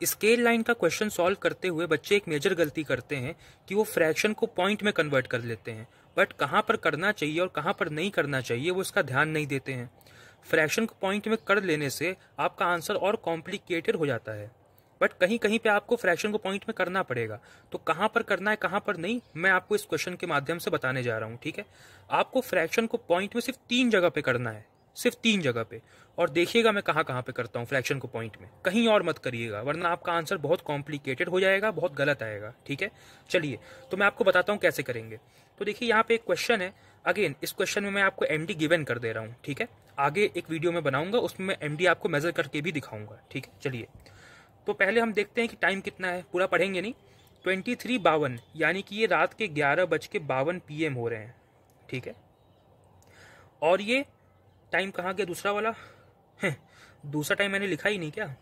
Scale line का question solve करते हुए बच्चे एक मेजर गलती करते हैं कि वो फ्रैक्शन को पॉइंट में कन्वर्ट कर लेते हैं, बट कहाँ पर करना चाहिए और कहाँ पर नहीं करना चाहिए वो इसका ध्यान नहीं देते हैं। फ्रैक्शन को पॉइंट में कर लेने से आपका आंसर और कॉम्प्लिकेटेड हो जाता है, बट कहीं कहीं पे आपको फ्रैक्शन को पॉइंट में करना पड़ेगा। तो कहाँ पर करना है कहाँ पर नहीं, मैं आपको इस क्वेश्चन के माध्यम से बताने जा रहा हूँ। ठीक है, आपको फ्रैक्शन को पॉइंट में सिर्फ 3 जगह पे करना है, सिर्फ 3 जगह पे। और देखिएगा मैं कहाँ कहाँ पे करता हूँ फ्रैक्शन को पॉइंट में, कहीं और मत करिएगा वरना आपका आंसर बहुत कॉम्प्लिकेटेड हो जाएगा, बहुत गलत आएगा। ठीक है, चलिए तो मैं आपको बताता हूँ कैसे करेंगे। तो देखिए यहाँ पे एक क्वेश्चन है, अगेन इस क्वेश्चन में मैं आपको एमडी गिवन कर दे रहा हूँ। ठीक है, आगे एक वीडियो में बनाऊंगा उसमें मैं एमडी आपको मेजर करके भी दिखाऊंगा। ठीक है, चलिए तो पहले हम देखते हैं कि टाइम कितना है, पूरा पढ़ेंगे नहीं। 23:52 यानी कि ये रात के 11:52 PM हो रहे हैं। ठीक है, और ये टाइम कहाँ गया दूसरा वाला दूसरा टाइम मैंने लिखा ही नहीं क्या।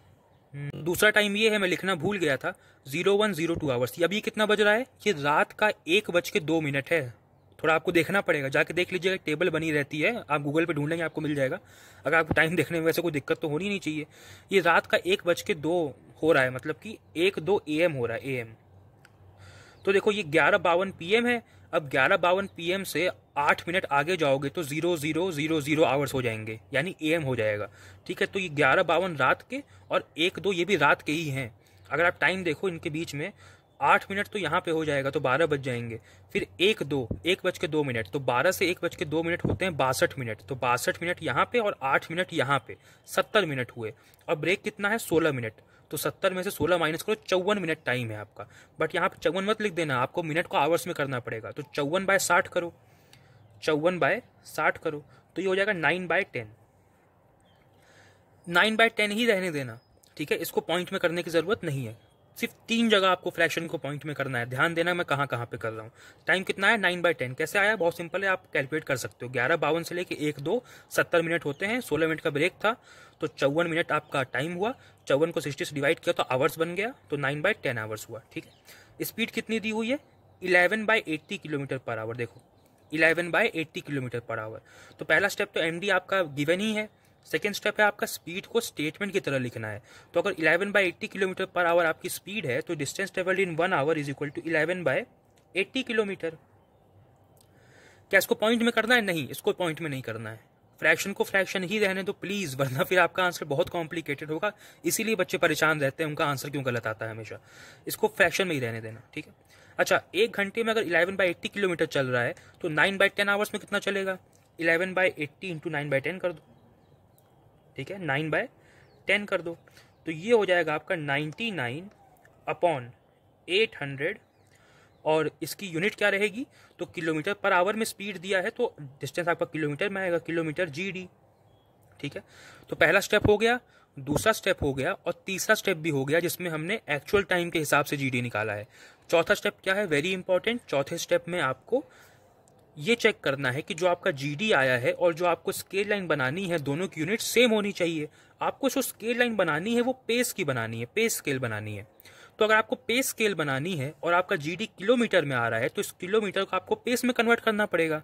दूसरा टाइम ये है, मैं लिखना भूल गया था, 01:02 आवर्स। अभी कितना बज रहा है, ये रात का 1:02 है। थोड़ा आपको देखना पड़ेगा, जाके देख लीजिएगा, टेबल बनी रहती है, आप गूगल पे ढूंढेंगे आपको मिल जाएगा। अगर आपको टाइम देखने में वैसे कोई दिक्कत तो होनी नहीं चाहिए। ये रात का 1:02 हो रहा है, मतलब कि 1:02 AM हो रहा है, AM। तो देखो ये 11:52 PM है। अब 11:52 PM से 8 मिनट आगे जाओगे तो 00:00 आवर्स हो जाएंगे, यानी AM हो जाएगा। ठीक है, तो ये 11:52 रात के और 1:02 ये भी रात के ही हैं। अगर आप टाइम देखो इनके बीच में 8 मिनट तो यहाँ पे हो जाएगा, तो 12 बज जाएंगे। फिर 1:02 तो 12 से 1:02 होते हैं 62 मिनट। तो 62 मिनट यहाँ पे और 8 मिनट यहाँ पे, 70 मिनट हुए। और ब्रेक कितना है, 16 मिनट। तो 70 में से 16 माइनस करो, 54 मिनट टाइम है आपका। बट यहाँ पे 54 मत लिख देना, आपको मिनट को आवर्स में करना पड़ेगा। तो 54/60 करो, 54/60 करो, तो ये हो जाएगा 9/10। 9/10 ही रहने देना। ठीक है, इसको पॉइंट में करने की जरूरत नहीं है। सिर्फ 3 जगह आपको फ्रैक्शन को पॉइंट में करना है, ध्यान देना मैं कहाँ कहाँ पे कर रहा हूँ। टाइम कितना है, 9/10। कैसे आया, बहुत सिंपल है, आप कैलकुलेट कर सकते हो। 11:52 से लेके 1:02 70 मिनट होते हैं, 16 मिनट का ब्रेक था, तो 54 मिनट आपका टाइम हुआ। 54 को 60 से डिवाइड किया तो आवर्स बन गया, तो 9/10 आवर्स हुआ। ठीक है, स्पीड कितनी दी हुई है, 11/80 किलोमीटर पर आवर। देखो 11/80 किलोमीटर पर आवर। तो पहला स्टेप तो एमडी आपका गिवन ही है। सेकेंड स्टेप है आपका स्पीड को स्टेटमेंट की तरह लिखना है। तो अगर 11/80 किलोमीटर पर आवर आपकी स्पीड है, तो distance travelled in 1 hour is equal to 11/80 kilometre. क्या इसको पॉइंट में करना है, नहीं, इसको पॉइंट में नहीं करना है। फ्रैक्शन को फ्रैक्शन ही रहने दो प्लीज, वरना फिर आपका आंसर बहुत कॉम्प्लिकेटेड होगा। इसीलिए बच्चे परेशान रहते हैं, उनका आंसर क्यों गलत आता है हमेशा। इसको फ्रैक्शन में ही रहने देना। ठीक है, अच्छा 1 घंटे में अगर 11/80 किलोमीटर चल रहा है तो 9/10 आवर्स में कितना चलेगा, 11/80 इंटू 9/10 कर दो। ठीक है, 9/10 कर दो, तो ये हो जाएगा आपका 99/800। और इसकी यूनिट क्या रहेगी, तो किलोमीटर पर आवर में स्पीड दिया है तो डिस्टेंस आपका किलोमीटर में आएगा, किलोमीटर GD। ठीक है, तो पहला स्टेप हो गया, दूसरा स्टेप हो गया और तीसरा स्टेप भी हो गया, जिसमें हमने एक्चुअल टाइम के हिसाब से GD निकाला है। चौथा स्टेप क्या है, वेरी इंपॉर्टेंट। चौथे स्टेप में आपको ये चेक करना है कि जो आपका GD आया है और जो आपको स्केल लाइन बनानी है, दोनों की यूनिट सेम होनी चाहिए। आपको जो स्केल लाइन बनानी है वो पेस की बनानी है, पेस स्केल बनानी है। तो अगर आपको पेस स्केल बनानी है और आपका GD किलोमीटर में आ रहा है, तो इस किलोमीटर को आपको पेस में कन्वर्ट करना पड़ेगा।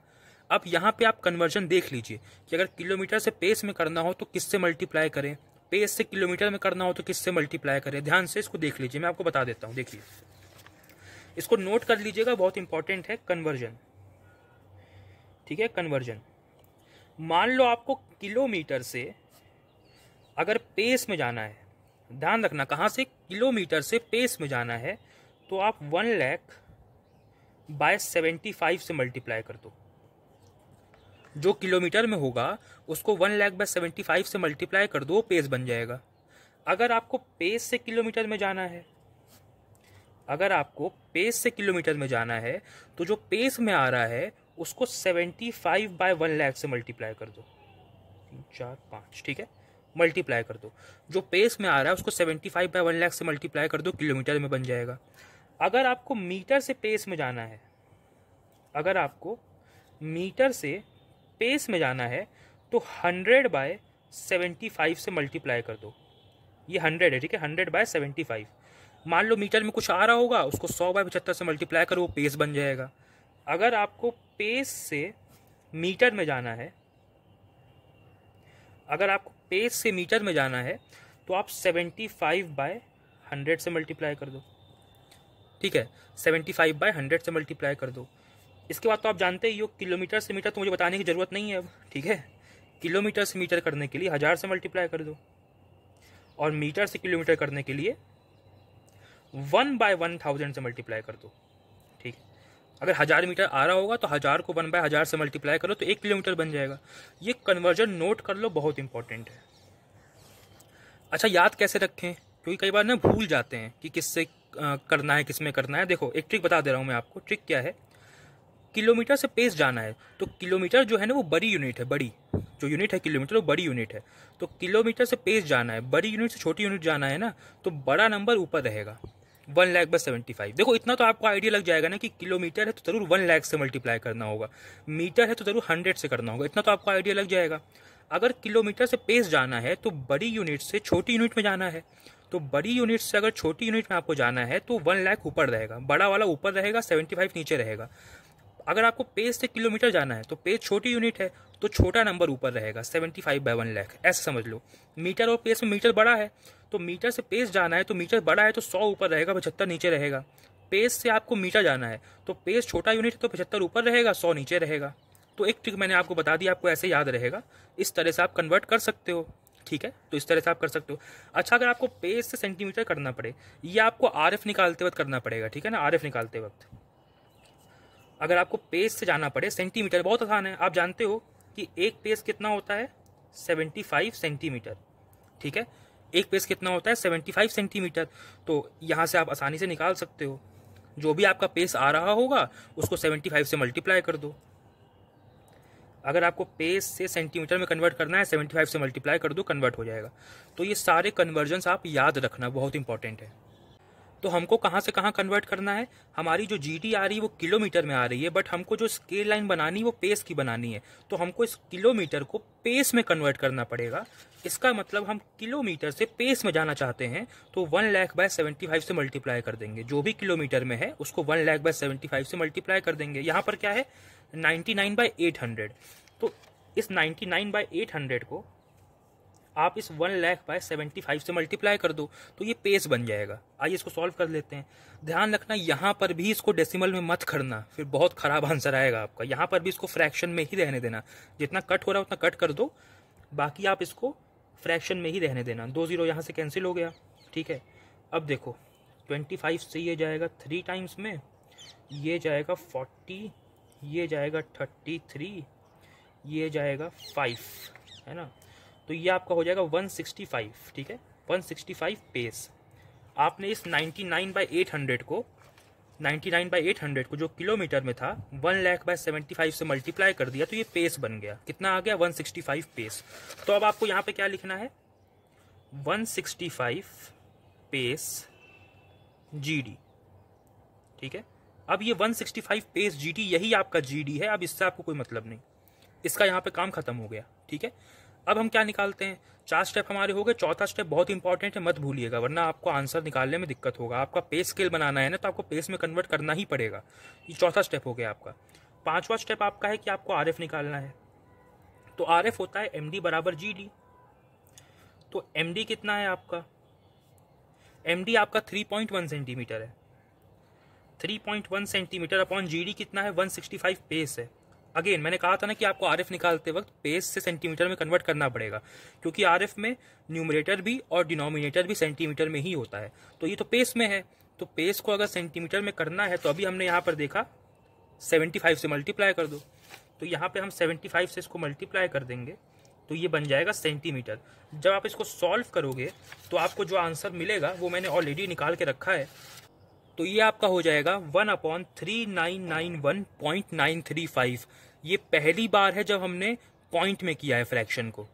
अब यहाँ पे आप कन्वर्जन देख लीजिए कि अगर किलोमीटर से पेस में करना हो तो किससे मल्टीप्लाई करें, पेस से किलोमीटर में करना हो तो किससे मल्टीप्लाई करें। ध्यान से इसको देख लीजिए, मैं आपको बता देता हूँ। देखिए इसको नोट कर लीजिएगा, बहुत इंपॉर्टेंट है कन्वर्जन। ठीक है, कन्वर्जन। मान लो आपको किलोमीटर से अगर पेस में जाना है, ध्यान रखना कहाँ से, किलोमीटर से पेस में जाना है, तो आप 1,00,000/75 से मल्टीप्लाई कर दो। जो किलोमीटर में होगा उसको 1,00,000/75 से मल्टीप्लाई कर दो, पेस बन जाएगा। अगर आपको पेस से किलोमीटर में जाना है, अगर आपको पेस से किलोमीटर में जाना है, तो जो पेस में आ रहा है उसको 75/1,00,000 से मल्टीप्लाई कर दो। 3 4 5, ठीक है, मल्टीप्लाई कर दो। जो पेस में आ रहा है उसको 75/1,00,000 से मल्टीप्लाई कर दो, किलोमीटर में बन जाएगा। अगर आपको मीटर से पेस में जाना है, अगर आपको मीटर से पेस में जाना है तो 100/75 से मल्टीप्लाई कर दो। ये 100 है, ठीक है, 100/75। मान लो मीटर में कुछ आ रहा होगा, उसको 100/75 से मल्टीप्लाई करो, वो पेस बन जाएगा। अगर आपको पेस से मीटर में जाना है, अगर आपको पेस से मीटर में जाना है तो आप 75/100 100 से मल्टीप्लाई कर दो, ठीक है, 75/100 से मल्टीप्लाई कर दो। इसके बाद तो आप जानते ही हो किलोमीटर से मीटर तो मुझे बताने की ज़रूरत नहीं है अब, ठीक है। किलोमीटर से मीटर करने के लिए 1000 से मल्टीप्लाई कर दो, और मीटर से किलोमीटर करने के लिए 1/1000 से मल्टीप्लाई कर दो, ठीक है। अगर 1000 मीटर आ रहा होगा तो 1000 को 1/1000 से मल्टीप्लाई करो तो 1 किलोमीटर बन जाएगा। ये कन्वर्जन नोट कर लो, बहुत इंपॉर्टेंट है। अच्छा, याद कैसे रखें, क्योंकि कई बार ना भूल जाते हैं कि किससे करना है, किस में करना है। देखो एक ट्रिक बता दे रहा हूँ मैं आपको। ट्रिक क्या है, किलोमीटर से पेस जाना है तो किलोमीटर जो है ना वो बड़ी यूनिट है, बड़ी जो यूनिट है किलोमीटर वो बड़ी यूनिट है। तो किलोमीटर से पेस जाना है, बड़ी यूनिट से छोटी यूनिट जाना है ना, तो बड़ा नंबर ऊपर रहेगा 1,00,000/75। देखो इतना तो आपको आइडिया लग जाएगा ना कि किलोमीटर है तो जरूर 1,00,000 से मल्टीप्लाई करना होगा, मीटर है तो जरूर 100 से करना होगा, इतना तो आपको आइडिया लग जाएगा। अगर किलोमीटर से पेस जाना है तो बड़ी यूनिट से छोटी यूनिट में जाना है, तो बड़ी यूनिट से अगर छोटी यूनिट में आपको जाना है तो 1,00,000 ऊपर रहेगा, बड़ा वाला ऊपर रहेगा, 75 नीचे रहेगा। अगर आपको पेज से किलोमीटर जाना है तो पेज छोटी यूनिट है तो छोटा नंबर ऊपर रहेगा, 75/1,00,000, ऐसे समझ लो। मीटर और पेज में मीटर बड़ा है तो मीटर से पेज जाना है तो मीटर बड़ा है तो 100 ऊपर रहेगा, 75 नीचे रहेगा। पेज से आपको मीटर जाना है तो पेज छोटा यूनिट है तो 75 ऊपर रहेगा, 100 नीचे रहेगा। तो एक ट्रिक मैंने आपको बता दी, आपको ऐसे याद रहेगा, इस तरह से आप कन्वर्ट कर सकते हो, ठीक है। तो इस तरह से आप कर सकते हो। अच्छा, अगर आपको पेज से सेंटीमीटर करना पड़े, ये आपको RF निकालते वक्त करना पड़ेगा, ठीक है ना। RF निकालते वक्त अगर आपको पेज से जाना पड़े सेंटीमीटर, बहुत आसान है। आप जानते हो कि एक पेज कितना होता है, 75 सेंटीमीटर, ठीक है। एक पेज कितना होता है, 75 सेंटीमीटर। तो यहाँ से आप आसानी से निकाल सकते हो, जो भी आपका पेज आ रहा होगा उसको 75 से मल्टीप्लाई कर दो। अगर आपको पेज से सेंटीमीटर में कन्वर्ट करना है, 75 से मल्टीप्लाई कर दो, कन्वर्ट हो जाएगा। तो ये सारे कन्वर्जन्स आप याद रखना, बहुत इंपॉर्टेंट है। तो हमको कहाँ से कहाँ कन्वर्ट करना है, हमारी जो GD आ रही है वो किलोमीटर में आ रही है, बट हमको जो स्केल लाइन बनानी है वो पेस की बनानी है। तो हमको इस किलोमीटर को पेस में कन्वर्ट करना पड़ेगा। इसका मतलब हम किलोमीटर से पेस में जाना चाहते हैं तो 1,00,000/75 से मल्टीप्लाई कर देंगे। जो भी किलोमीटर में है उसको 1,00,000/75 से मल्टीप्लाई कर देंगे। यहाँ पर क्या है, 99/800। तो इस 99/800 को आप इस 1,00,000/75 से मल्टीप्लाई कर दो तो ये पेस बन जाएगा। आइए इसको सॉल्व कर लेते हैं। ध्यान रखना यहाँ पर भी इसको डेसिमल में मत करना, फिर बहुत खराब आंसर आएगा आपका। यहाँ पर भी इसको फ्रैक्शन में ही रहने देना, जितना कट हो रहा है उतना कट कर दो, बाकी आप इसको फ्रैक्शन में ही रहने देना। 2 0 यहाँ से कैंसिल हो गया, ठीक है। अब देखो 25 से ये जाएगा 3 टाइम्स में, ये जाएगा 40, ये जाएगा 33, ये जाएगा 5, है ना। तो ये आपका हो जाएगा 165, ठीक है, 165 पेस। आपने इस 99/800 को जो किलोमीटर में था 1,00,000/75 से मल्टीप्लाई कर दिया तो ये पेस बन गया। कितना आ गया, 165 पेस। तो अब आपको यहाँ पे क्या लिखना है, 165 पेस GD, ठीक है। अब ये 165 पेस GD यही आपका GD है, अब इससे आपको कोई मतलब नहीं, इसका यहाँ पे काम खत्म हो गया, ठीक है। अब हम क्या निकालते हैं, 4 स्टेप हमारे हो गए। चौथा स्टेप बहुत इंपॉर्टेंट है, मत भूलिएगा, वरना आपको आंसर निकालने में दिक्कत होगा। आपका पेस स्केल बनाना है ना, तो आपको पेस में कन्वर्ट करना ही पड़ेगा। ये चौथा स्टेप हो गया आपका। 5वां स्टेप आपका है कि आपको RF निकालना है। तो RF होता है MD = GD। तो MD कितना है आपका, MD आपका 3.1 सेंटीमीटर है। 3.1 सेंटीमीटर अपॉन GD कितना है, 165 पेस है। अगेन मैंने कहा था ना कि आपको RF निकालते वक्त पेस से सेंटीमीटर में कन्वर्ट करना पड़ेगा, क्योंकि RF में न्यूमरेटर भी और डिनोमिनेटर भी सेंटीमीटर में ही होता है। तो ये तो पेस में है, तो पेस को अगर सेंटीमीटर में करना है तो अभी हमने यहाँ पर देखा 75 से मल्टीप्लाई कर दो। तो यहाँ पे हम 75 से इसको मल्टीप्लाई कर देंगे तो ये बन जाएगा सेंटीमीटर। जब आप इसको सॉल्व करोगे तो आपको जो आंसर मिलेगा वो मैंने ऑलरेडी निकाल के रखा है। तो ये आपका हो जाएगा 1/3991.935। ये पहली बार है जब हमने पॉइंट में किया है फ्रैक्शन को।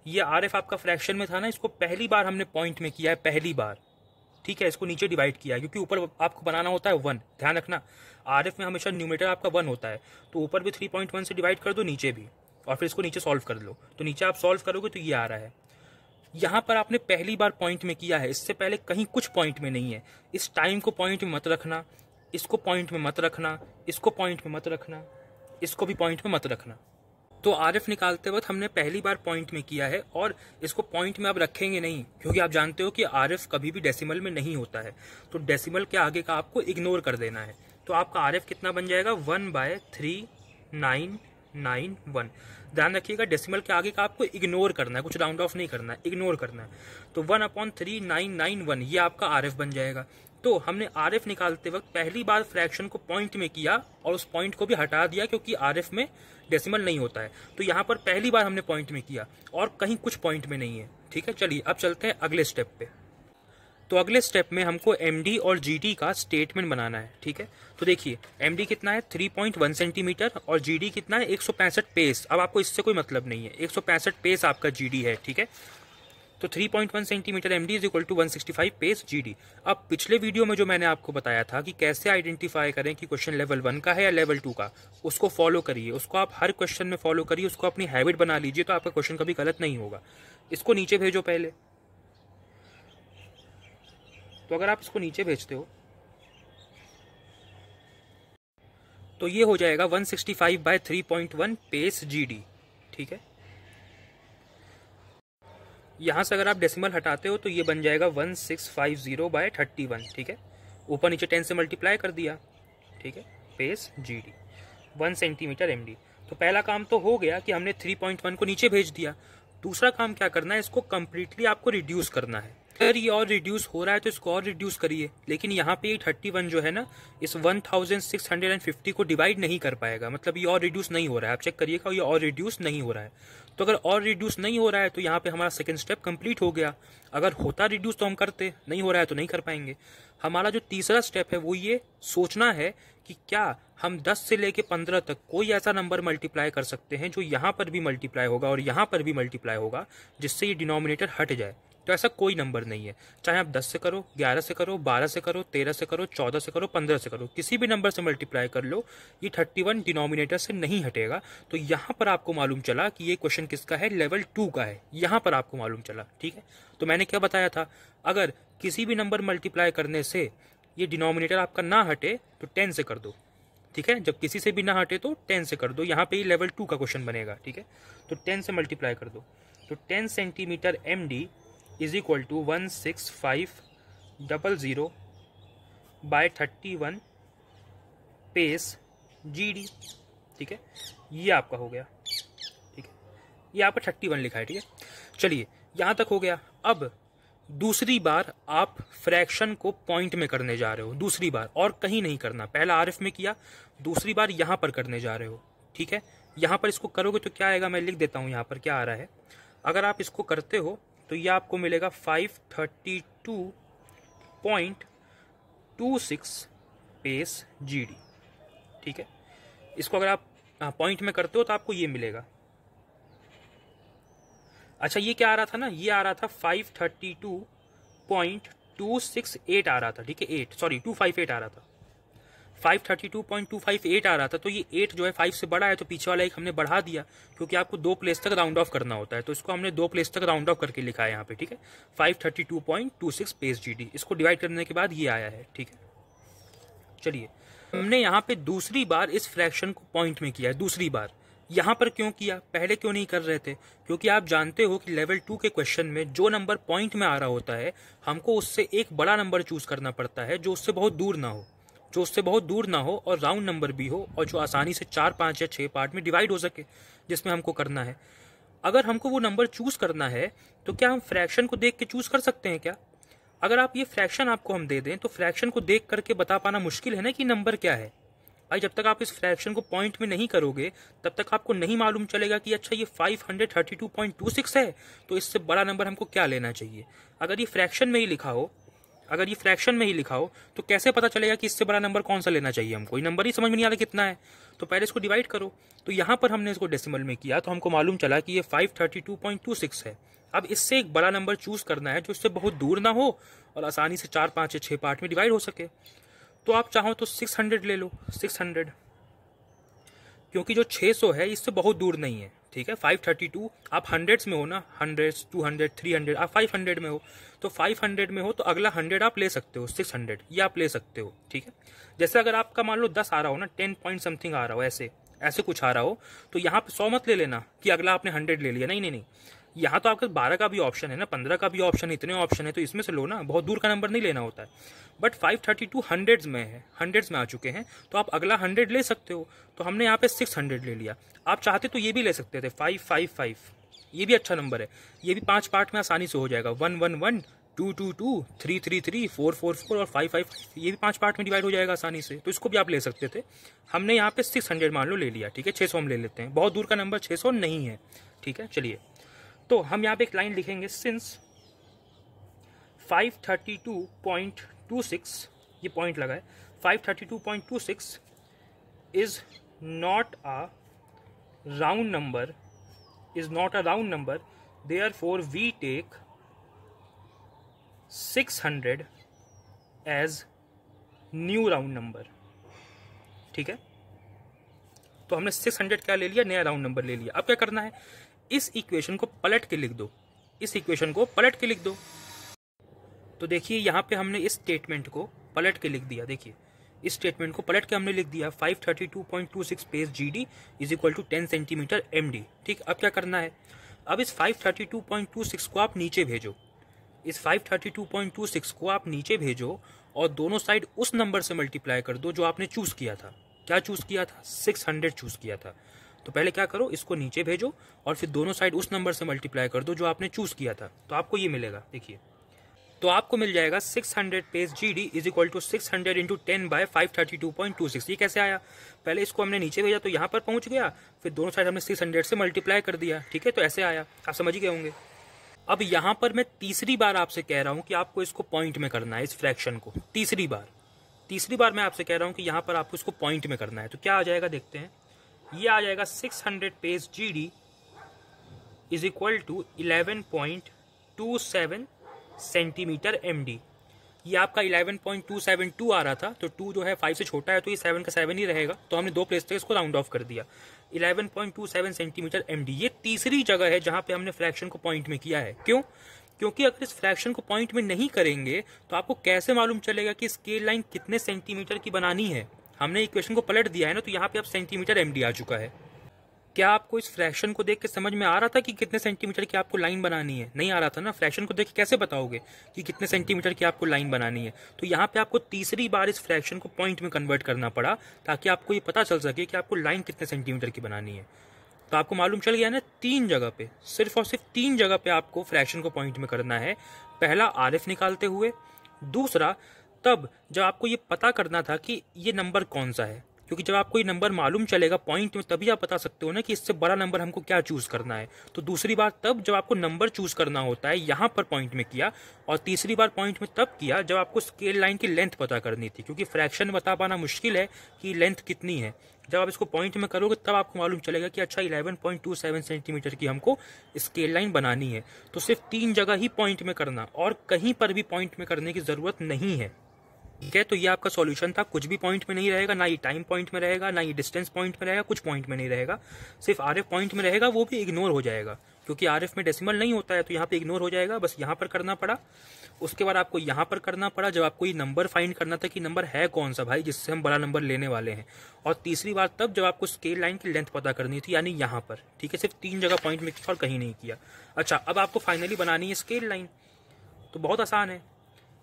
ये RF आपका फ्रैक्शन में था ना, इसको पहली बार हमने पॉइंट में किया है, पहली बार, ठीक है। इसको नीचे डिवाइड किया है क्योंकि ऊपर आपको बनाना होता है 1। ध्यान रखना, RF में हमेशा न्यूमरेटर आपका 1 होता है, तो ऊपर भी 3.1 से डिवाइड कर दो, नीचे भी, और फिर इसको नीचे सॉल्व कर लो। तो नीचे आप सॉल्व करोगे तो ये आ रहा है। यहाँ पर आपने पहली बार पॉइंट में किया है, इससे पहले कहीं कुछ पॉइंट में नहीं है। इस टाइम को पॉइंट में मत रखना, इसको पॉइंट में मत रखना, इसको पॉइंट में मत रखना, इसको भी पॉइंट में मत रखना। तो आरएफ निकालते वक्त हमने पहली बार पॉइंट में किया है और इसको पॉइंट में अब रखेंगे नहीं, क्योंकि आप जानते हो कि आरएफ कभी भी डेसिमल में नहीं होता है, तो डेसिमल के आगे का आपको इग्नोर कर देना है। तो आपका आरएफ कितना बन जाएगा 1/3991। ध्यान रखिएगा डेसिमल के आगे का आपको इग्नोर करना है, कुछ राउंड ऑफ नहीं करना है, इग्नोर करना है। तो 1/3991 ये आपका आरएफ बन जाएगा। तो हमने आरएफ निकालते वक्त पहली बार फ्रैक्शन को पॉइंट में किया और उस पॉइंट को भी हटा दिया, क्योंकि आरएफ में डेसिमल नहीं होता है। तो यहाँ पर पहली बार हमने पॉइंट में किया और कहीं कुछ पॉइंट में नहीं है। ठीक है, चलिए अब चलते हैं अगले स्टेप पे। तो अगले स्टेप में हमको एमडी और जीडी का स्टेटमेंट बनाना है। ठीक है, तो देखिए एमडी कितना है 3.1 सेंटीमीटर और जीडी कितना है 165 पेस। अब आपको इससे कोई मतलब नहीं है, 165 पेस आपका जीडी है। ठीक है, तो 3.1 centimetre MD is equal to 165 pace GD. अब पिछले वीडियो में जो मैंने आपको बताया था कि कैसे आइडेंटिफाई करें कि क्वेश्चन लेवल 1 का है या लेवल 2 का, उसको फॉलो करिए, उसको आप हर क्वेश्चन में फॉलो करिए, उसको अपनी हैबिट बना लीजिए, तो आपका क्वेश्चन कभी गलत नहीं होगा। इसको नीचे भेजो पहले। तो अगर आप इसको नीचे भेजते हो तो ये हो जाएगा 165/3.1 पेस जीडी। ठीक है, यहां से अगर आप डेसिमल हटाते हो तो ये बन जाएगा 1650/31। ठीक है, ऊपर नीचे 10 से मल्टीप्लाई कर दिया। ठीक है, पेस जीडी 1 सेंटीमीटर एमडी। तो पहला काम तो हो गया कि हमने 3.1 को नीचे भेज दिया। दूसरा काम क्या करना है, इसको कंप्लीटली आपको रिड्यूस करना है। अगर ये और रिड्यूस हो रहा है तो इसको और रिड्यूस करिए, लेकिन यहाँ पे 31 जो है ना इस 1650 को डिवाइड नहीं कर पाएगा, मतलब ये और रिड्यूस नहीं हो रहा है। आप चेक करिएगा, ये और रिड्यूस नहीं हो रहा है। तो अगर और रिड्यूस नहीं हो रहा है तो यहाँ पे हमारा सेकंड स्टेप कंप्लीट हो गया। अगर होता रिड्यूस तो हम करते, नहीं हो रहा है तो नहीं कर पाएंगे। हमारा जो तीसरा स्टेप है वो ये सोचना है कि क्या हम 10 से लेके 15 तक कोई ऐसा नंबर मल्टीप्लाई कर सकते हैं जो यहाँ पर भी मल्टीप्लाई होगा और यहाँ पर भी मल्टीप्लाई होगा, जिससे ये डिनोमिनेटर हट जाए। तो ऐसा कोई नंबर नहीं है, चाहे आप 10 से करो, 11 से करो, 12 से करो, 13 से करो, 14 से करो, 15 से करो, किसी भी नंबर से मल्टीप्लाई कर लो, ये 31 डिनोमिनेटर से नहीं हटेगा। तो यहाँ पर आपको मालूम चला कि ये क्वेश्चन किसका है, लेवल 2 का है। यहाँ पर आपको मालूम चला। ठीक है, तो मैंने क्या बताया था, अगर किसी भी नंबर मल्टीप्लाई करने से ये डिनोमिनेटर आपका ना हटे तो 10 से कर दो। ठीक है, जब किसी से भी ना हटे तो 10 से कर दो। यहाँ पे लेवल 2 का क्वेश्चन बनेगा। ठीक है, तो 10 से मल्टीप्लाई कर दो। तो 10 centimetre MD is equal to 16500/31 pace GD. ठीक है, ये आपका हो गया। ठीक है, ये आपका 31 लिखा है। ठीक है, चलिए यहां तक हो गया। अब दूसरी बार आप फ्रैक्शन को पॉइंट में करने जा रहे हो, दूसरी बार, और कहीं नहीं करना। पहला आरएफ में किया, दूसरी बार यहां पर करने जा रहे हो। ठीक है, यहां पर इसको करोगे तो क्या आएगा, मैं लिख देता हूं यहां पर क्या आ रहा है। अगर आप इसको करते हो तो ये आपको मिलेगा 532.26 पेस जीडी। ठीक है, इसको अगर आप पॉइंट में करते हो तो आपको ये मिलेगा। अच्छा, ये क्या आ रहा था ना, ये आ रहा था 532.268 आ रहा था। ठीक है, 258 आ रहा था, 532.258 आ रहा था। तो ये 8 जो है 5 से बड़ा है, तो पीछे वाला एक हमने बढ़ा दिया, क्योंकि आपको 2 प्लेस तक राउंड ऑफ करना होता है। तो इसको हमने 2 प्लेस तक राउंड ऑफ करके लिखा है यहाँ पे। ठीक है, 532.26 पेस जीडी। इसको डिवाइड करने के बाद ये आया है। ठीक है, चलिए हमने यहाँ पे दूसरी बार इस फ्रैक्शन को पॉइंट में किया है। दूसरी बार यहाँ पर क्यों किया, पहले क्यों नहीं कर रहे थे, क्योंकि आप जानते हो कि लेवल 2 के क्वेश्चन में जो नंबर पॉइंट में आ रहा होता है, हमको उससे एक बड़ा नंबर चूज करना पड़ता है जो उससे बहुत दूर ना हो, और राउंड नंबर भी हो, और जो आसानी से 4, 5 या 6 पार्ट में डिवाइड हो सके, जिसमें हमको करना है। अगर हमको वो नंबर चूज करना है तो क्या हम फ्रैक्शन को देख के चूज कर सकते हैं क्या? अगर आप ये फ्रैक्शन आपको हम दे दें तो फ्रैक्शन को देख करके बता पाना मुश्किल है ना कि नंबर क्या है। भाई जब तक आप इस फ्रैक्शन को पॉइंट में नहीं करोगे तब तक आपको नहीं मालूम चलेगा कि अच्छा ये 532.26 है, तो इससे बड़ा नंबर हमको क्या लेना चाहिए। अगर ये फ्रैक्शन में ही लिखा हो तो कैसे पता चलेगा कि इससे बड़ा नंबर कौन सा लेना चाहिए हमको? ये नंबर ही समझ में नहीं आ रहा कितना है, तो पहले इसको डिवाइड करो। तो यहाँ पर हमने इसको डेसिमल में किया तो हमको मालूम चला कि ये 532.26 है। अब इससे एक बड़ा नंबर चूज करना है जो इससे बहुत दूर ना हो और आसानी से 4, 5 या 6 पार्ट में डिवाइड हो सके। तो आप चाहो तो 600 ले लो, 600, क्योंकि जो 600 है इससे बहुत दूर नहीं है। ठीक है, 532 आप हंड्रेड्स में हो ना, 100, 200, 300, आप 500 में हो, तो 500 में हो तो अगला 100 आप ले सकते हो, 600 ये आप ले सकते हो। ठीक है, जैसे अगर आपका मान लो 10 आ रहा हो ना, 10 पॉइंट समथिंग आ रहा हो, ऐसे ऐसे कुछ आ रहा हो, तो यहाँ पे 100 मत ले लेना कि अगला आपने 100 ले लिया, नहीं नहीं नहीं, यहाँ तो आपके 12 का भी ऑप्शन है ना, 15 का भी ऑप्शन है, इतने ऑप्शन है, तो इसमें से लो ना, बहुत दूर का नंबर नहीं लेना होता है। बट 532 हंड्रेड्स में है, हंड्रेड्स में आ चुके हैं, तो आप अगला 100 ले सकते हो। तो हमने यहाँ पे 600 ले लिया। आप चाहते तो ये भी ले सकते थे 555, ये भी अच्छा नंबर है, ये भी 5 पार्ट में आसानी से हो जाएगा। 111, 222, 333, 444 और 555, ये भी 5 पार्ट में डिवाइड हो जाएगा आसानी से, तो इसको भी आप ले सकते थे। हमने यहाँ पे 600 मान लो ले लिया, ठीक है, 600 हम ले लेते हैं, बहुत दूर का नंबर 600 नहीं है, ठीक है। चलिए, तो हम यहाँ पे एक लाइन लिखेंगे, सिंस 532.26, ये पॉइंट लगा है, 532.26 is not a round number, therefore we take 600 as new round number, ठीक है। तो हमने 600 क्या ले लिया, नया राउंड नंबर ले लिया। अब क्या करना है, इस इक्वेशन को पलट के लिख दो, इस इक्वेशन को पलट के लिख दो। तो देखिए यहाँ पे हमने इस स्टेटमेंट को पलट के लिख दिया, देखिए इस स्टेटमेंट को पलट के हमने लिख दिया 532.26 page GD is equal to 10 centimetre MD, ठीक। अब क्या करना है, अब इस 532.26 को आप नीचे भेजो, इस 532.26 को आप नीचे भेजो और दोनों साइड उस नंबर से मल्टीप्लाई कर दो जो आपने चूज किया था। क्या चूज किया था, 600 चूज किया था। तो पहले क्या करो, इसको नीचे भेजो और फिर दोनों साइड उस नंबर से मल्टीप्लाई कर दो जो आपने चूज किया था, तो आपको ये मिलेगा। देखिए, तो आपको मिल जाएगा 600 page GD is equal to 600 into 10 by 532.26। ये कैसे आया, पहले इसको हमने नीचे भेजा तो यहाँ पर पहुंच गया, फिर दोनों साइड हमने 600 से मल्टीप्लाई कर दिया, ठीक है, तो ऐसे आया, आप समझ ही गए होंगे। अब यहाँ पर मैं तीसरी बार आपसे कह रहा हूँ कि आपको इसको पॉइंट में करना है, इस फ्रैक्शन को तीसरी बार मैं आपसे कह रहा हूँ कि यहाँ पर आपको इसको पॉइंट में करना है। तो क्या आ जाएगा देखते हैं, ये आ जाएगा 600 page GD is equal to 11.27 centimetre MD। ये आपका 11.272 आ रहा था, तो 2 जो है 5 से छोटा है तो ये 7 का 7 ही रहेगा, तो हमने 2 प्लेस तक इसको राउंड ऑफ कर दिया। 11.27 सेंटीमीटर MD, ये तीसरी जगह है जहां पे हमने फ्रैक्शन को पॉइंट में किया है। क्यों, क्योंकि अगर इस फ्रैक्शन को पॉइंट में नहीं करेंगे तो आपको कैसे मालूम चलेगा कि स्केल लाइन कितने सेंटीमीटर की बनानी है। हमने इक्वेशन को पलट दिया है ना, तो यहाँ पे अब सेंटीमीटर MD आ चुका है। क्या आपको इस फ्रैक्शन को देख के समझ में आ रहा था कि कितने सेंटीमीटर की आपको लाइन बनानी है? नहीं आ रहा था ना। फ्रैक्शन को देख के कैसे बताओगे कि कितने सेंटीमीटर की आपको लाइन बनानी है? तो यहाँ पे आपको तीसरी बार इस फ्रैक्शन को पॉइंट में कन्वर्ट करना पड़ा ताकि आपको ये पता चल सके कि आपको लाइन कितने सेंटीमीटर की बनानी है। तो आपको मालूम चल गया ना, 3 जगह पे, सिर्फ और सिर्फ 3 जगह पे आपको फ्रैक्शन को पॉइंट में करना है। पहला RF निकालते हुए, दूसरा तब जब आपको ये पता करना था कि ये नंबर कौन सा है, क्योंकि जब आपको ये नंबर मालूम चलेगा पॉइंट में तभी आप बता सकते हो ना कि इससे बड़ा नंबर हमको क्या चूज करना है। तो दूसरी बार तब जब आपको नंबर चूज करना होता है, यहाँ पर पॉइंट में किया, और तीसरी बार पॉइंट में तब किया जब आपको स्केल लाइन की लेंथ पता करनी थी, क्योंकि फ्रैक्शन बता पाना मुश्किल है कि लेंथ कितनी है। जब आप इसको पॉइंट में करोगे तब आपको मालूम चलेगा कि अच्छा 11.27 सेंटीमीटर की हमको स्केल लाइन बनानी है। तो सिर्फ 3 जगह ही पॉइंट में करना, और कहीं पर भी पॉइंट में करने की जरूरत नहीं है। ठीक है, तो ये आपका सॉल्यूशन था। कुछ भी पॉइंट में नहीं रहेगा, ना ये टाइम पॉइंट में रहेगा, ना ये डिस्टेंस पॉइंट में रहेगा, कुछ पॉइंट में नहीं रहेगा। सिर्फ RF पॉइंट में रहेगा, वो भी इग्नोर हो जाएगा क्योंकि RF में डेसिमल नहीं होता है, तो यहाँ पे इग्नोर हो जाएगा। बस यहाँ पर करना पड़ा, उसके बाद आपको यहाँ पर करना पड़ा जब आपको ये नंबर फाइंड करना था कि नंबर है कौन सा भाई जिससे हम बड़ा नंबर लेने वाले हैं, और तीसरी बार तब जब आपको स्केल लाइन की लेंथ पता करनी थी, यानी यहाँ पर। ठीक है, सिर्फ 3 जगह पॉइंट में किया और कहीं नहीं किया। अच्छा, अब आपको फाइनली बनानी है स्केल लाइन, तो बहुत आसान है।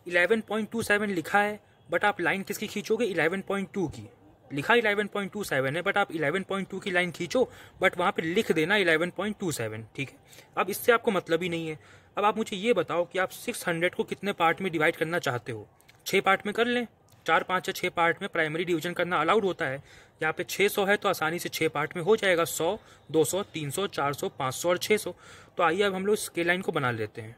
11.27 लिखा है, बट आप लाइन किसकी खींचोगे? 11.2 की। लिखा 11.27 है, बट आप 11.2 की लाइन खींचो, बट वहां पे लिख देना 11.27। ठीक है, अब इससे आपको मतलब ही नहीं है। अब आप मुझे ये बताओ कि आप 600 को कितने पार्ट में डिवाइड करना चाहते हो? 6 पार्ट में कर लें, 4, 5 या 6 पार्ट में प्राइमरी डिवीजन करना अलाउड होता है। यहाँ पे 600 है तो आसानी से 6 पार्ट में हो जाएगा, 100, 200, 300, 400, 500 और 600। तो आइए अब हम लोग स्केल लाइन को बना लेते हैं।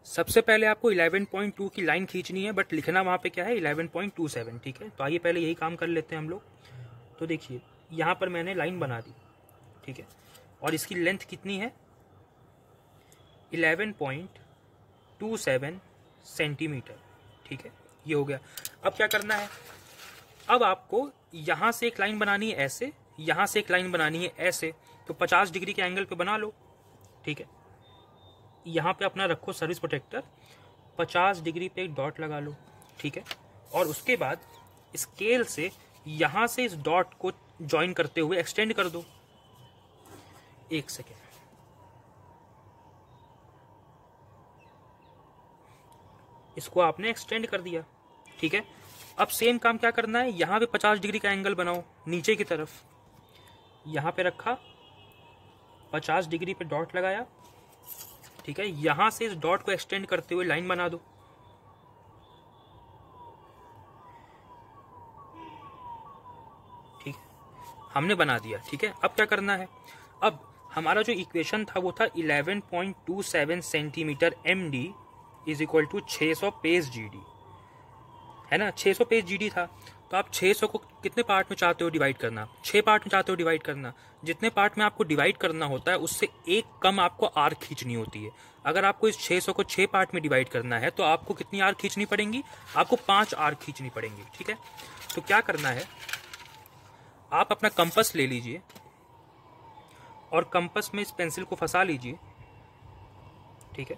सबसे पहले आपको 11.2 की लाइन खींचनी है, बट लिखना वहाँ पे क्या है? 11.27। ठीक है, तो आइए पहले यही काम कर लेते हैं हम लोग। तो देखिए, यहाँ पर मैंने लाइन बना दी, ठीक है, और इसकी लेंथ कितनी है? 11.27 सेंटीमीटर। ठीक है, ये हो गया। अब क्या करना है? अब आपको यहाँ से एक लाइन बनानी है ऐसे, यहाँ से एक लाइन बनानी है ऐसे, तो 50 डिग्री के एंगल पे बना लो। ठीक है, यहाँ पे अपना रखो सर्विस प्रोटेक्टर, 50 डिग्री पे एक डॉट लगा लो। ठीक है, और उसके बाद स्केल से यहाँ से इस डॉट को ज्वाइन करते हुए एक्सटेंड कर दो। एक सेकेंड, इसको आपने एक्सटेंड कर दिया, ठीक है। अब सेम काम क्या करना है, यहां पे 50 डिग्री का एंगल बनाओ नीचे की तरफ, यहां पे रखा, 50 डिग्री पे डॉट लगाया, ठीक है। यहां से इस डॉट को एक्सटेंड करते हुए लाइन बना दो, ठीक है, हमने बना दिया, ठीक है। अब क्या करना है, अब हमारा जो इक्वेशन था वो था 11.27 centimetre MD is equal to 600 page GD, है ना। 600 पेज GD था, तो आप 600 को कितने पार्ट में चाहते हो डिवाइड करना, 6 पार्ट में चाहते हो डिवाइड करना। जितने पार्ट में आपको डिवाइड करना होता है उससे एक कम आपको आर्क खींचनी होती है। अगर आपको इस 600 को 6 पार्ट में डिवाइड करना है तो आपको कितनी आर्क खींचनी पड़ेंगी, आपको 5 आर्क खींचनी पड़ेंगी, ठीक है। तो क्या करना है, आप अपना कंपास ले लीजिए और कंपास में इस पेंसिल को फंसा लीजिए, ठीक है।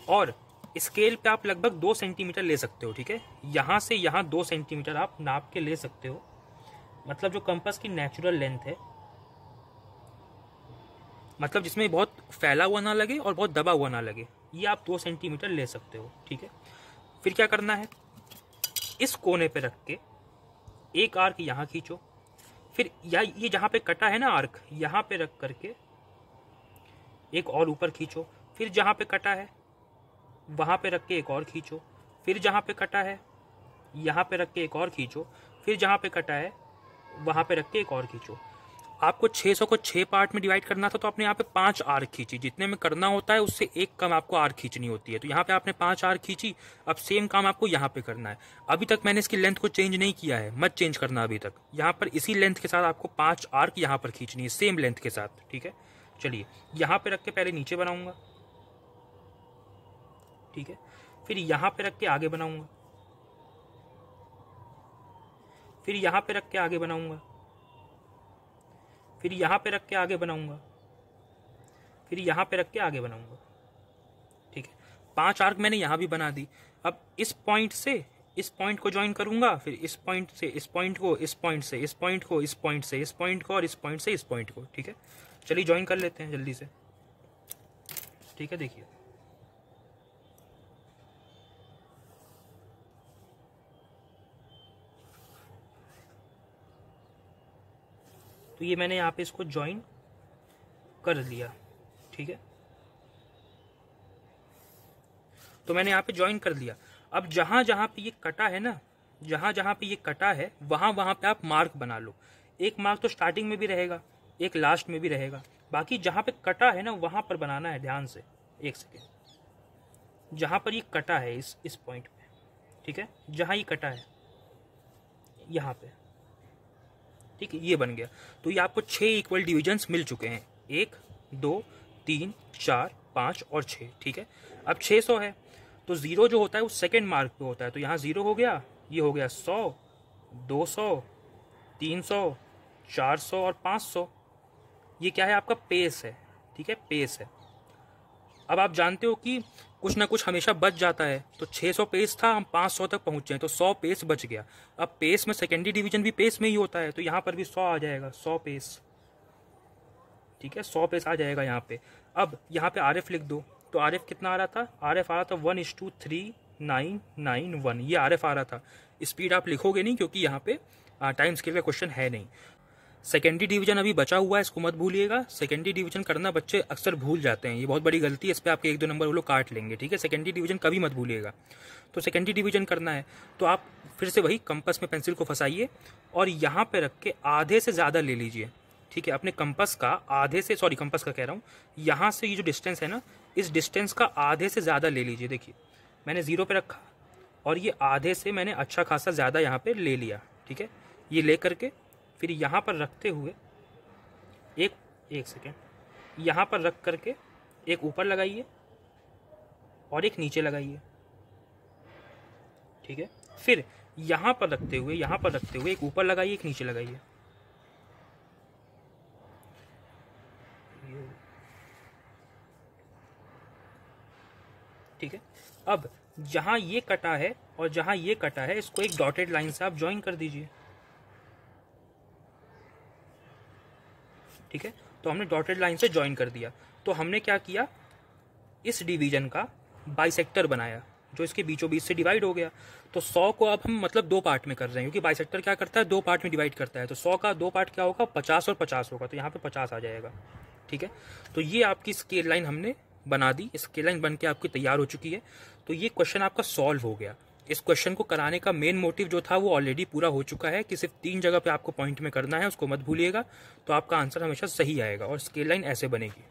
और स्केल पे आप लगभग 2 सेंटीमीटर ले सकते हो, ठीक है। यहां से यहां 2 सेंटीमीटर आप नाप के ले सकते हो, मतलब जो कंपास की नेचुरल लेंथ है, मतलब जिसमें बहुत फैला हुआ ना लगे और बहुत दबा हुआ ना लगे, ये आप 2 सेंटीमीटर ले सकते हो, ठीक है। फिर क्या करना है, इस कोने पे रख के एक आर्क यहां खींचो, फिर ये जहां पे कटा है ना आर्क, यहां पे रख करके एक और ऊपर खींचो, फिर जहां पे कटा है वहां पे रख के एक और खींचो, फिर जहां पे कटा है यहां पे रख के एक और खींचो, फिर जहां पे कटा है वहां पे रख के एक और खींचो। आपको 600 को 6 पार्ट में डिवाइड करना था तो आपने यहाँ पे 5 आर्क खींची, जितने में करना होता है उससे एक कम आपको आर्क खींचनी होती है, तो यहाँ पे आपने 5 आर्क खींची। अब सेम काम आपको यहाँ पे करना है। अभी तक मैंने इसकी लेंथ को चेंज नहीं किया है, मत चेंज करना अभी तक। यहाँ पर इसी लेंथ के साथ आपको 5 आर्क यहाँ पर खींचनी है, सेम लेंथ के साथ, ठीक है। चलिए यहाँ पे रख के पहले नीचे बनाऊंगा, ठीक है, फिर यहाँ पे रख के आगे बनाऊंगा, फिर यहाँ पे रख के आगे बनाऊंगा, फिर यहाँ पे रख के आगे बनाऊंगा, फिर यहाँ पे रख के आगे बनाऊंगा, ठीक है। 5 आर्क मैंने यहाँ भी बना दी। अब इस पॉइंट से इस पॉइंट को ज्वाइन करूंगा, फिर इस पॉइंट से इस पॉइंट को, इस पॉइंट से इस पॉइंट को, इस पॉइंट से इस पॉइंट को, और इस पॉइंट से इस पॉइंट को, ठीक है। चलिए ज्वाइन कर लेते हैं जल्दी से, ठीक है। देखिए तो ये मैंने यहाँ पे इसको ज्वाइन कर लिया, ठीक है। तो मैंने यहाँ पे ज्वाइन कर लिया। अब जहां जहां पे ये कटा है ना, जहां जहां पे ये कटा है वहां वहां पे आप मार्क बना लो। एक मार्क तो स्टार्टिंग में भी रहेगा, एक लास्ट में भी रहेगा, बाकी जहां पे कटा है ना वहां पर बनाना है ध्यान से। एक सेकेंड, जहां पर ये कटा है इस पॉइंट पे, ठीक है, जहां ये कटा है यहाँ पे, ठीक है, ये बन गया। तो ये आपको 6 इक्वल डिविजन्स मिल चुके हैं, 1 2 3 4 5 और 6, ठीक है। अब 600 है तो 0 जो होता है वो सेकेंड मार्क पे होता है, तो यहाँ 0 हो गया, ये हो गया 100 200 300 400 और 500। ये क्या है, आपका पेस है, ठीक है, पेस है। अब आप जानते हो कि कुछ ना कुछ हमेशा बच जाता है, तो 600 पेस था, हम 500 तक पहुंचे हैं, तो 100 पेस बच गया। अब पेस में सेकेंडरी डिवीजन भी पेस में ही होता है, तो यहाँ पर भी 100 आ जाएगा, 100 पेस, ठीक है, 100 पेस आ जाएगा यहाँ पे। अब यहाँ पे RF लिख दो, तो RF कितना आ रहा था, RF आ रहा था 1:3991, ये RF आ रहा था। स्पीड आप लिखोगे नहीं क्योंकि यहाँ पे टाइम स्केल का क्वेश्चन है नहीं। सेकेंडरी डिवीजन अभी बचा हुआ है, इसको मत भूलिएगा। सेकेंडरी डिवीजन करना बच्चे अक्सर भूल जाते हैं, ये बहुत बड़ी गलती है, इस पर आपके 1-2 नंबर वो लोग काट लेंगे, ठीक है। सेकेंडरी डिवीजन कभी मत भूलिएगा। तो सेकेंडरी डिवीजन करना है तो आप फिर से वही कंपास में पेंसिल को फंसाइए और यहाँ पे रख के आधे से ज़्यादा ले लीजिए, ठीक है। अपने कंपास का आधे से, सॉरी कंपास का कह रहा हूँ, यहाँ से ये जो डिस्टेंस है ना, इस डिस्टेंस का आधे से ज़्यादा ले लीजिए। देखिए मैंने 0 पे रखा और ये आधे से मैंने अच्छा खासा ज़्यादा यहाँ पे ले लिया, ठीक है। ये ले करके फिर यहाँ पर रखते हुए एक सेकेंड, यहाँ पर रख करके एक ऊपर लगाइए और एक नीचे लगाइए, ठीक है। फिर यहाँ पर रखते हुए एक ऊपर लगाइए, एक नीचे लगाइए, ठीक है। अब जहां ये कटा है और जहां ये कटा है, इसको एक डॉटेड लाइन से आप ज्वाइन कर दीजिए, ठीक है, तो हमने डॉटेड लाइन से ज्वाइन कर दिया। तो हमने क्या किया, इस डिवीजन का बाइसेक्टर बनाया जो इसके बीचों बीच से डिवाइड हो गया। तो 100 को अब हम मतलब 2 पार्ट में कर रहे हैं, क्योंकि बाइसेक्टर क्या करता है, 2 पार्ट में डिवाइड करता है। तो 100 का 2 पार्ट क्या होगा, 50 और 50 होगा, तो यहाँ पे 50 आ जाएगा। ठीक है, तो ये आपकी स्केल लाइन हमने बना दी, स्केल लाइन बन के आपकी तैयार हो चुकी है। तो ये क्वेश्चन आपका सॉल्व हो गया। इस क्वेश्चन को कराने का मेन मोटिव जो था वो ऑलरेडी पूरा हो चुका है कि सिर्फ 3 जगह पे आपको पॉइंट में करना है, उसको मत भूलिएगा। तो आपका आंसर हमेशा सही आएगा और स्केल लाइन ऐसे बनेगी।